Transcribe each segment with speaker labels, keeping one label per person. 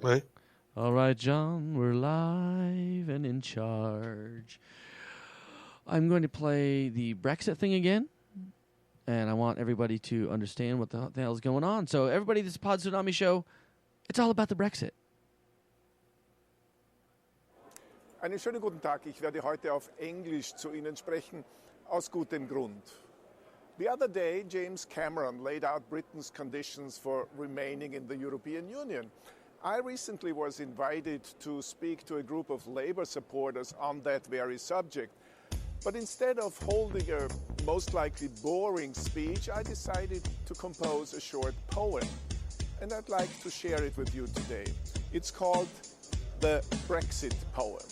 Speaker 1: Right.
Speaker 2: All right, John, we're live and in charge. I'm going to play the Brexit thing again, and I want everybody to understand what the hell is going on. So, everybody, this is Pod Tsunami Show. It's all about the Brexit.
Speaker 3: Einen schönen guten Tag. Ich werde heute auf Englisch zu Ihnen sprechen, aus gutem Grund. The other day, James Cameron laid out Britain's conditions for remaining in the European Union. I recently was invited to speak to a group of Labour supporters on that very subject. But instead of holding a most likely boring speech, I decided to compose a short poem. And I'd like to share it with you today. It's called the Brexit Poem.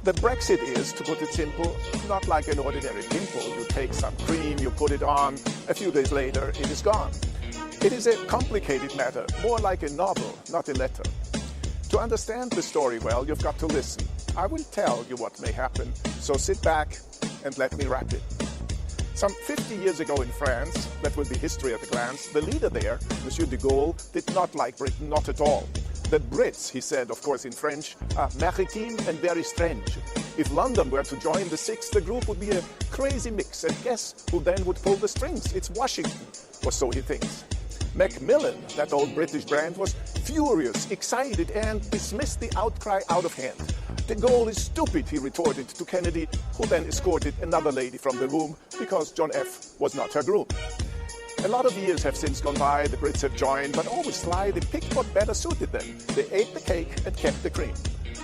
Speaker 3: The Brexit is, to put it simple, not like an ordinary pimple. You take some cream, you put it on, a few days later it is gone. It is a complicated matter, more like a novel, not a letter. To understand the story well, you've got to listen. I will tell you what may happen, so sit back and let me wrap it. Some 50 years ago in France, that will be history at a glance, the leader there, Monsieur de Gaulle, did not like Britain, not at all. The Brits, he said, of course in French, are maritime and very strange. If London were to join the Six, the group would be a crazy mix, and guess who then would pull the strings? It's Washington, or so he thinks. Macmillan, that old British brand, was furious, excited, and dismissed the outcry out of hand. De Gaulle is stupid, he retorted to Kennedy, who then escorted another lady from the room because John F. was not her groom. A lot of years have since gone by, the Brits have joined, but always sly, they picked what better suited them. They ate the cake and kept the cream.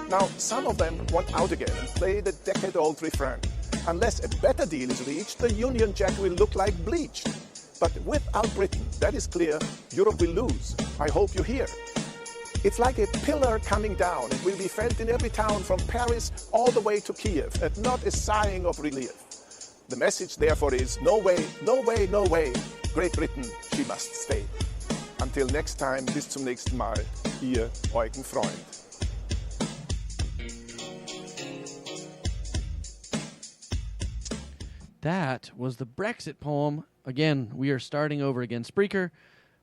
Speaker 3: Now, some of them want out again and play the decade-old refrain. Unless a better deal is reached, the Union Jack will look like bleached. But without Britain, that is clear, Europe will lose. I hope you hear. It's like a pillar coming down. It will be felt in every town from Paris all the way to Kiev, and not a sighing of relief. The message, therefore, is no way, no way, no way. Great Britain, she must stay. Until next time, bis zum nächsten Mal, Ihr Eugen Freund.
Speaker 2: That was the Brexit poem. Again, we are starting over again. Spreaker,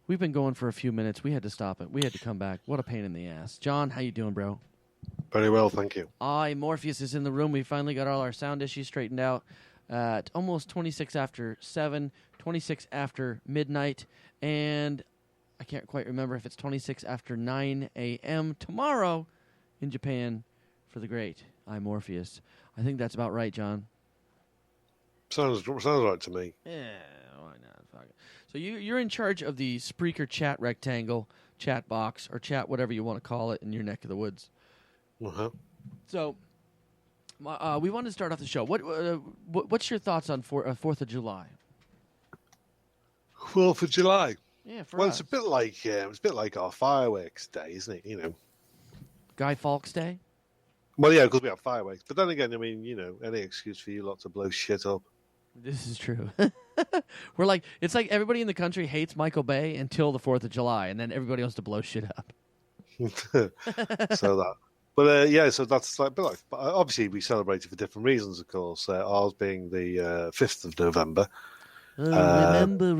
Speaker 2: we've been going for a few minutes. We had to stop it. We had to come back. What a pain in the ass. John, how you doing, bro?
Speaker 1: Very well, thank you.
Speaker 2: Morpheus is in the room. We finally got all our sound issues straightened out at almost 26 after 7, 26 after midnight, and I can't quite remember if it's 26 after 9 a.m. tomorrow in Japan for the great Morpheus. I think that's about right, John.
Speaker 1: Sounds right to me.
Speaker 2: Yeah, why not? Fuck it. So you're in charge of the Spreaker chat rectangle, chat box, or chat whatever you want to call it in your neck of the woods.
Speaker 1: Uh-huh.
Speaker 2: So we want to start off the show. What's your thoughts on 4th of July?
Speaker 1: Well, for July.
Speaker 2: Yeah, for
Speaker 1: well,
Speaker 2: us.
Speaker 1: it's a bit like our fireworks day, isn't it? You know,
Speaker 2: Guy Fawkes Day.
Speaker 1: Well, yeah, because we have fireworks. But then again, I mean, you know, any excuse for you lot to blow shit up.
Speaker 2: This is true. It's like everybody in the country hates Michael Bay until the 4th of July, and then everybody wants to blow shit up.
Speaker 1: So that. But yeah, so that's like, but obviously we celebrate it for different reasons, of course. Ours being the 5th of November.
Speaker 2: Remember,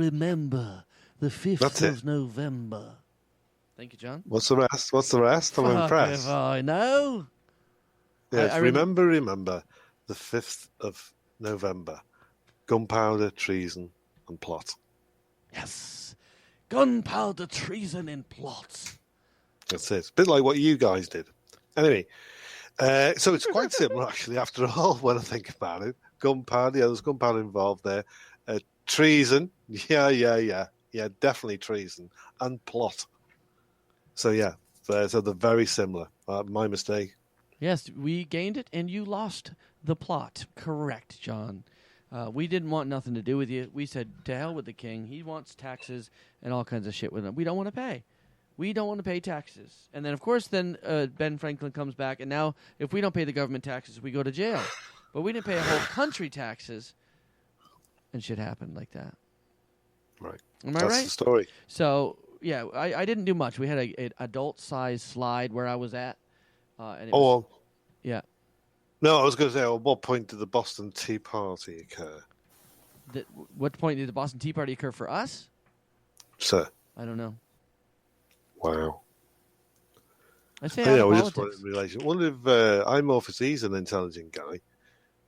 Speaker 2: the 5th of November. Thank you, John.
Speaker 1: What's the rest? I'm impressed.
Speaker 2: If I know.
Speaker 1: Yes, remember, the 5th of November. Gunpowder, treason, and plot.
Speaker 2: Yes. Gunpowder, treason, and plot.
Speaker 1: That's it. It's a bit like what you guys did. Anyway, so it's quite similar, actually, after all, when I think about it. Gunpowder, there's gunpowder involved there. Treason, yeah, definitely treason. And plot. So, yeah, so they're very similar. My mistake.
Speaker 2: Yes, we gained it, and you lost the plot. Correct, John. We didn't want nothing to do with you. We said, to hell with the king. He wants taxes and all kinds of shit with him. We don't want to pay. We don't want to pay taxes. And then, of course, Ben Franklin comes back, and now if we don't pay the government taxes, we go to jail. But we didn't pay a whole country taxes, and shit happened like that.
Speaker 1: Right.
Speaker 2: Am I right?
Speaker 1: That's the story.
Speaker 2: So, yeah, I didn't do much. We had an adult-sized slide where I was at. And yeah.
Speaker 1: No, I was going to say, at what point did the Boston Tea Party occur?
Speaker 2: What point did the Boston Tea Party occur for us?
Speaker 1: Sir.
Speaker 2: I don't know.
Speaker 1: Wow.
Speaker 2: I say
Speaker 1: I
Speaker 2: out
Speaker 1: know,
Speaker 2: of
Speaker 1: we just wanted
Speaker 2: politics.
Speaker 1: in relation. I wonder if Imorphous is an intelligent guy,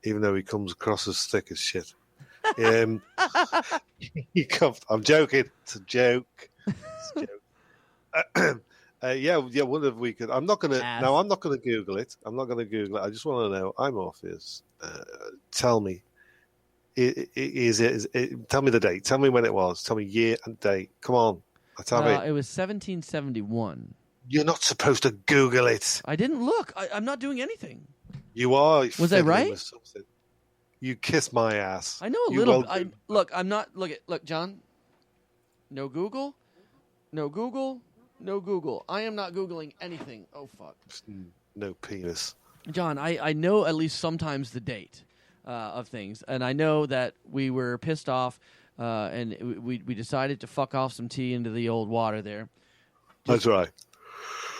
Speaker 1: even though he comes across as thick as shit. He comes, I'm joking. It's a joke. It's a joke. Yeah. Wonder if we could. I'm not gonna.
Speaker 2: Ass.
Speaker 1: Now, I'm not gonna Google it. I'm not gonna Google it. I just want to know. Imorphous. Tell me. Is it? Tell me the date. Tell me when it was. Tell me year and date. Come on. Let's have it.
Speaker 2: It was 1771.
Speaker 1: You're not supposed to Google it.
Speaker 2: I didn't look. I'm not doing anything.
Speaker 1: You are.
Speaker 2: Was I right?
Speaker 1: With something. You kiss my ass.
Speaker 2: I know a
Speaker 1: You
Speaker 2: little.
Speaker 1: well do.
Speaker 2: Look, I'm not. Look, John. No Google. No Google. No Google. I am not Googling anything. Oh fuck.
Speaker 1: No penis.
Speaker 2: John, I know at least sometimes the date of things, and I know that we were pissed off, and we decided to fuck off some tea into the old water there.
Speaker 1: That's right.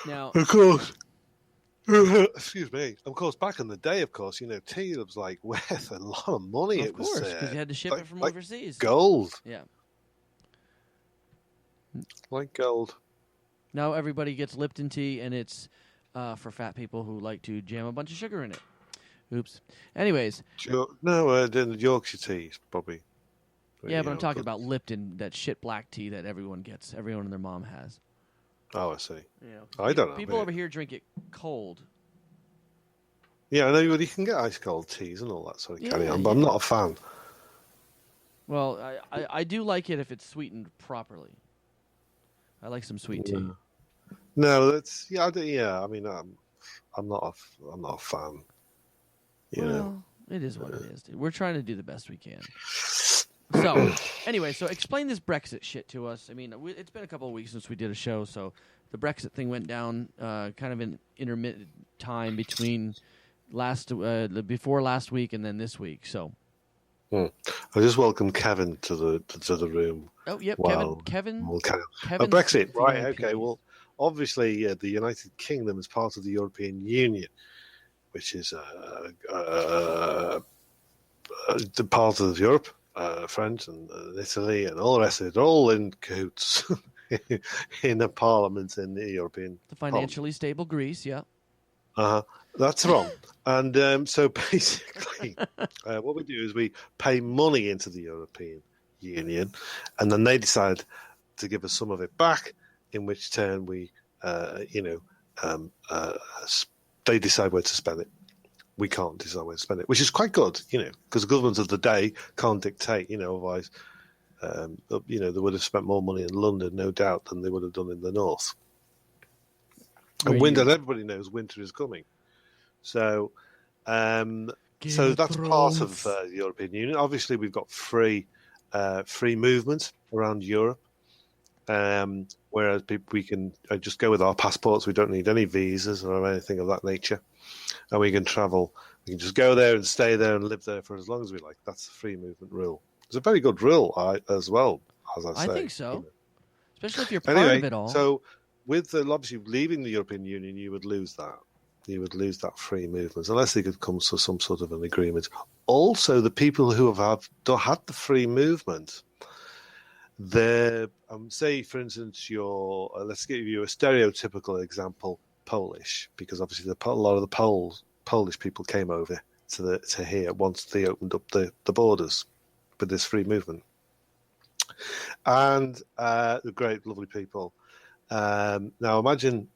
Speaker 2: Now,
Speaker 1: Of course. Excuse me. Of course, back in the day, of course, tea was like worth a lot of money.
Speaker 2: of course, because you had to ship it from overseas.
Speaker 1: Gold.
Speaker 2: Yeah.
Speaker 1: Like gold.
Speaker 2: Now everybody gets Lipton tea, and it's for fat people who like to jam a bunch of sugar in it. Oops. Anyways.
Speaker 1: The Yorkshire tea, probably.
Speaker 2: Yeah, but I'm talking about Lipton, that shit black tea that everyone gets. Everyone and their mom has.
Speaker 1: Oh, I see.
Speaker 2: Yeah.
Speaker 1: I don't know.
Speaker 2: People over here drink it cold.
Speaker 1: Yeah, I know you can get ice cold teas and all that sort of carry on, but
Speaker 2: yeah.
Speaker 1: I'm not a fan.
Speaker 2: Well, I do like it if it's sweetened properly. I like some sweet tea.
Speaker 1: No, that's I mean, I'm not a fan. You know,
Speaker 2: it is what it is, dude. We're trying to do the best we can. So, anyway, explain this Brexit shit to us. I mean, it's been a couple of weeks since we did a show, so the Brexit thing went down kind of in intermittent time between before last week and then this week. So,
Speaker 1: I just welcome Kevin to the room.
Speaker 2: Oh, yep, Kevin.
Speaker 1: Brexit, right? Okay. Well, obviously, the United Kingdom is part of the European Union, which is the part of Europe. France and Italy and all the rest of it, they're all in cahoots in the parliament in the European.
Speaker 2: The financially stable Greece, yeah.
Speaker 1: That's wrong. And so basically, what we do is we pay money into the European Union, and then they decide to give us some of it back, in which turn we, they decide where to spend it. We can't decide where to spend it, which is quite good, because the government of the day can't dictate, otherwise, they would have spent more money in London, no doubt, than they would have done in the north. And everybody knows winter is coming. So that's part of the European Union. Obviously, we've got free movement around Europe, whereas we can just go with our passports. We don't need any visas or anything of that nature. And we can travel. We can just go there and stay there and live there for as long as we like. That's the free movement rule. It's a very good rule as well, as I say.
Speaker 2: I think so. Especially if you're part of it all.
Speaker 1: So with obviously leaving the European Union, you would lose that. You would lose that free movement unless they could come to some sort of an agreement. Also, the people who have had the free movement, say, for instance, let's give you a stereotypical example, Polish, because obviously a lot of the Polish people came over to here once they opened up the borders with this free movement, and the great, lovely people. Now imagine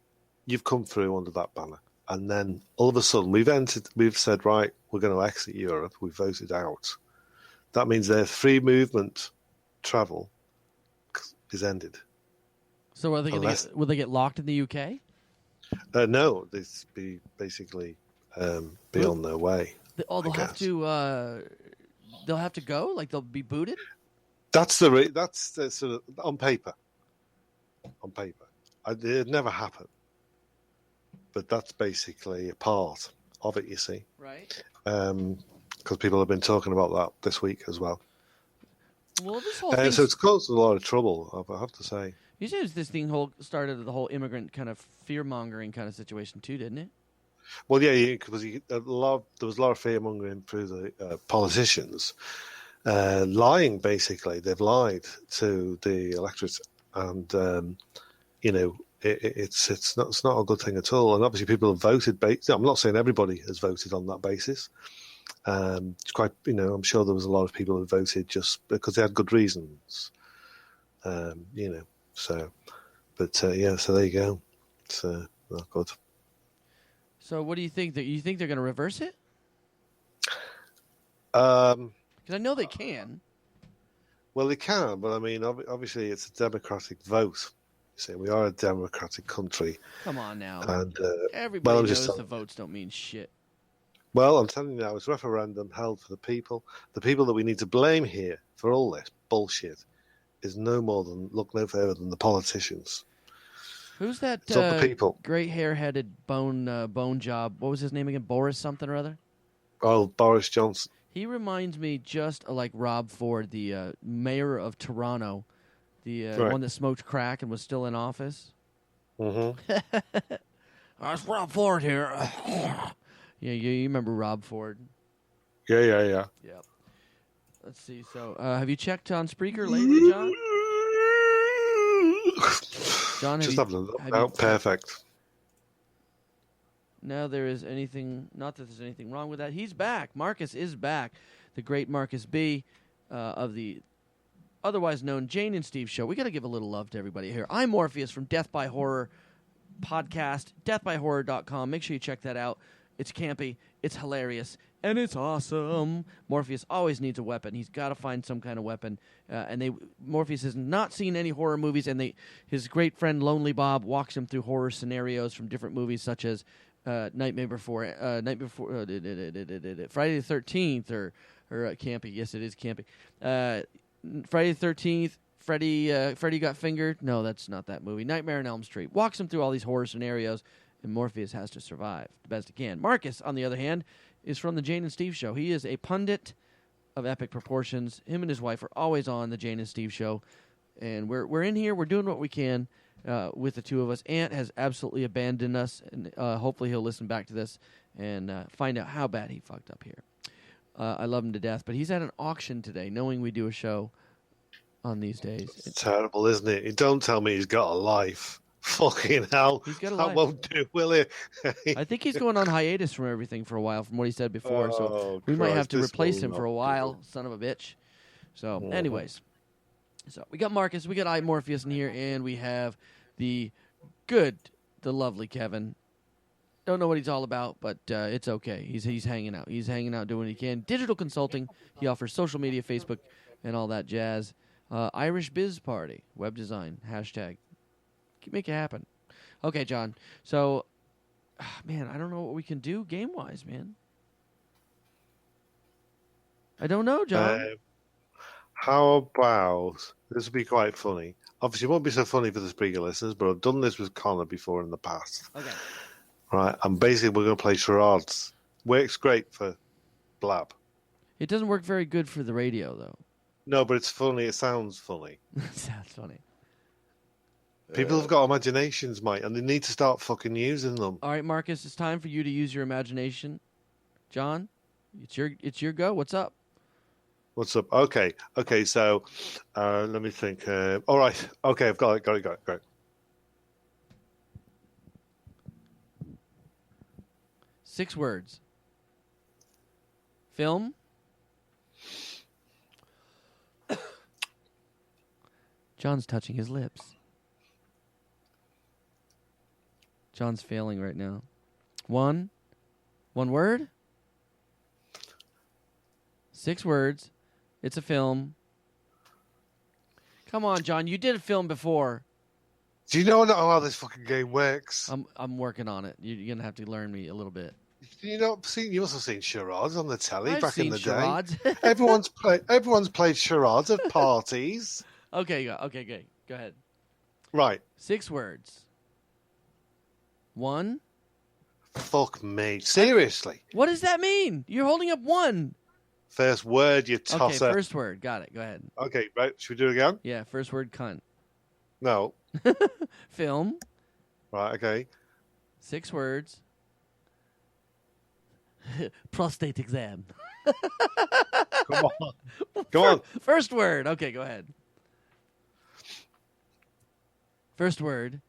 Speaker 1: you've come through under that banner, and then all of a sudden we've said, right, we're going to exit Europe. We voted out. That means their free movement travel is ended.
Speaker 2: So are they will they get locked in the UK?
Speaker 1: No, they'd be basically be on their way.
Speaker 2: They'll have to. They'll have to go. Like they'll be booted.
Speaker 1: That's the sort of on paper. On paper, it'd never happen. But that's basically a part of it. You see,
Speaker 2: right?
Speaker 1: Because people have been talking about that this week as well.
Speaker 2: Well, this whole thing...
Speaker 1: so it's caused a lot of trouble, I have to say.
Speaker 2: You said this thing started the whole immigrant kind of fear-mongering kind of situation too, didn't it?
Speaker 1: Well, yeah, because there was a lot of fear-mongering through the politicians, lying, basically. They've lied to the electorate and, it's not a good thing at all. And obviously, people have voted. I'm not saying everybody has voted on that basis. It's quite, I'm sure there was a lot of people who voted just because they had good reasons. So, but so there you go. It's not good.
Speaker 2: So, what do you think? You think they're going to reverse it?
Speaker 1: Because
Speaker 2: I know they can.
Speaker 1: Well, they can, but I mean, obviously, it's a democratic vote. You see, we are a democratic country.
Speaker 2: Come on now.
Speaker 1: And
Speaker 2: everybody knows the votes don't mean shit.
Speaker 1: Well, I'm telling you now, it's a referendum held for the people. The people that we need to blame here for all this bullshit is look no further than the politicians.
Speaker 2: Who's that
Speaker 1: it's not the people.
Speaker 2: Great hair-headed bone job? What was his name again? Boris something or other?
Speaker 1: Oh, Boris Johnson.
Speaker 2: He reminds me just like Rob Ford, the mayor of Toronto, the one that smoked crack and was still in office.
Speaker 1: Mm-hmm.
Speaker 2: It's Rob Ford here. Yeah, you remember Rob Ford?
Speaker 1: Yeah.
Speaker 2: Yep. Let's see. So, have you checked on Spreaker lately, John? John,
Speaker 1: just having a look now. Perfect.
Speaker 2: No, there is anything. Not that there's anything wrong with that. He's back. Marcus is back. The great Marcus B. Of the otherwise known Jane and Steve show. We got to give a little love to everybody here. I'm Morpheus from Death by Horror podcast, deathbyhorror.com. Make sure you check that out. It's campy, it's hilarious, and it's awesome. Morpheus always needs a weapon. He's got to find some kind of weapon. Morpheus has not seen any horror movies, and his great friend Lonely Bob walks him through horror scenarios from different movies, such as Friday the 13th, or campy. Yes, it is campy. Friday the 13th. Freddy Got Fingered. No, that's not that movie. Nightmare on Elm Street. Walks him through all these horror scenarios, and Morpheus has to survive the best he can. Marcus, on the other hand, is from the Jane and Steve show. He is a pundit of epic proportions. Him and his wife are always on the Jane and Steve show, and we're in here. We're doing what we can with the two of us. Ant has absolutely abandoned us, and hopefully he'll listen back to this and find out how bad he fucked up here. I love him to death, but he's at an auction today, knowing we do a show on these days.
Speaker 1: It's terrible, isn't it? You don't tell me he's got a life. Fucking hell.
Speaker 2: He's got a
Speaker 1: that
Speaker 2: life.
Speaker 1: Won't do, will it?
Speaker 2: I think he's going on hiatus from everything for a while, from what he said before. So we might
Speaker 1: Christ,
Speaker 2: have to
Speaker 1: this
Speaker 2: replace
Speaker 1: will
Speaker 2: him for a
Speaker 1: not
Speaker 2: while,
Speaker 1: do.
Speaker 2: son of a bitch. So, anyways. So we got Marcus, we got I Morpheus in here, and we have the lovely Kevin. Don't know what he's all about, but it's okay. He's hanging out. He's hanging out doing what he can. Digital consulting. He offers social media, Facebook, and all that jazz. Irish Biz Party, web design, hashtag. Make it happen. Okay, John. So, man, I don't know what we can do game-wise, man. I don't know, John.
Speaker 1: How about, this would be quite funny. Obviously, it won't be so funny for the Spreaker listeners, but I've done this with Connor before in the past.
Speaker 2: Okay.
Speaker 1: Right, and basically we're going to play charades. Works great for blab.
Speaker 2: It doesn't work very good for the radio, though.
Speaker 1: No, but it's funny. It sounds funny.
Speaker 2: Sounds funny.
Speaker 1: People have got imaginations, mate, and they need to start fucking using them.
Speaker 2: All right, Marcus, it's time for you to use your imagination. John, it's your go. What's up?
Speaker 1: What's up? Okay, so let me think. All right, okay, I've got it.
Speaker 2: 6 words. Film. John's touching his lips. John's failing right now. One word? 6 words. It's a film. Come on, John. You did a film before.
Speaker 1: Do you know how this fucking game works?
Speaker 2: I'm working on it. You're gonna have to learn me a little bit.
Speaker 1: You must have seen charades on the telly
Speaker 2: I've
Speaker 1: back
Speaker 2: seen
Speaker 1: in the
Speaker 2: charades.
Speaker 1: day. Everyone's played charades at parties.
Speaker 2: Okay, good. Go ahead.
Speaker 1: Right.
Speaker 2: 6 words. 1.
Speaker 1: Fuck me. Seriously.
Speaker 2: What does that mean? You're holding up 1.
Speaker 1: First word, you tosser.
Speaker 2: Okay, first word. Got it. Go ahead.
Speaker 1: Okay, right. Should we do it again?
Speaker 2: Yeah, first word, cunt.
Speaker 1: No.
Speaker 2: Film.
Speaker 1: Right, okay.
Speaker 2: 6 words. Prostate exam.
Speaker 1: Come on.
Speaker 2: First word. Okay, go ahead. First word.